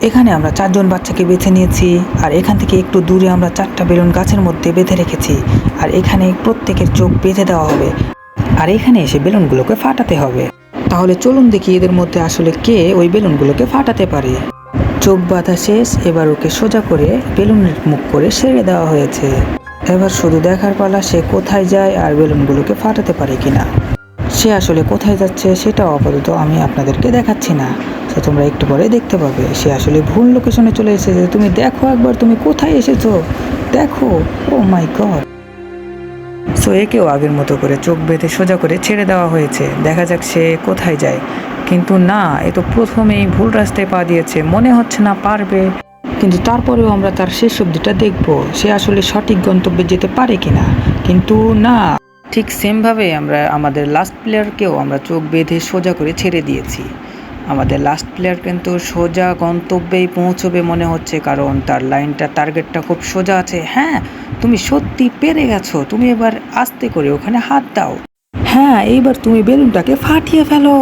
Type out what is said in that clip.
এখানে আমরা 4 জন বাচ্চাকে বেছে নিয়েছি, আর এখান থেকে একটু দূরে আমরা 4টা বেলুন গাছের মধ্যে বেঁধে রেখেছি। আর এখানে প্রত্যেকের চোখ বেঁধে দেওয়া হবে, আর এখানে এসে বেলুনগুলোকে ফাটাতে হবে। তাহলে চলুন দেখি এদের মধ্যে আসলে কে ওই বেলুনগুলোকে ফাটাতে পারে। চোখ বাঁধা শেষ, এবার ওকে সোজা করে বেলুনের মুখ করে ছেড়ে দেওয়া হয়েছে। এবার শুধু দেখার পালা সে কোথায় যায় আর বেলুনগুলোকে ফাটাতে পারে কিনা। সে আসলে কোথায় যাচ্ছে সেটাও আপাতত আমি আপনাদেরকে দেখাচ্ছি না, তো তোমরা একটু পরে দেখতে পাবে। সে আসলে ভুল লোকেশনে চলে এসেছে। তুমি দেখো একবার, তুমি কোথায় এসেছো দেখো। ও মাই গড। সো একেও আগের মতো করে চোখ বেঁধে সোজা করে ছেড়ে দেওয়া হয়েছে। দেখা যাক সে কোথায় যায়। কিন্তু না, এ তো প্রথমেই ভুল রাস্তায় পা দিয়েছে, মনে হচ্ছে না পারবে। কিন্তু তারপরেও আমরা তার শেষ অবধিটা দেখব, সে আসলে সঠিক গন্তব্যে যেতে পারে কিনা। কিন্তু না, ঠিক সেমভাবে আমরা আমাদের লাস্ট প্লেয়ারকেও আমরা চোখ বেঁধে সোজা করে ছেড়ে দিয়েছি। আমাদের লাস্ট প্লেয়ার কিন্তু সোজা গন্তব্যেই পৌঁছবে মনে হচ্ছে, কারণ তার লাইনটা টার্গেটটা খুব সোজা আছে। হ্যাঁ, তুমি সত্যি পেরে গেছো। তুমি এবার আস্তে করে ওখানে হাত দাও। হ্যাঁ, এইবার তুমি বেলুনটাকে ফাটিয়ে ফেলো।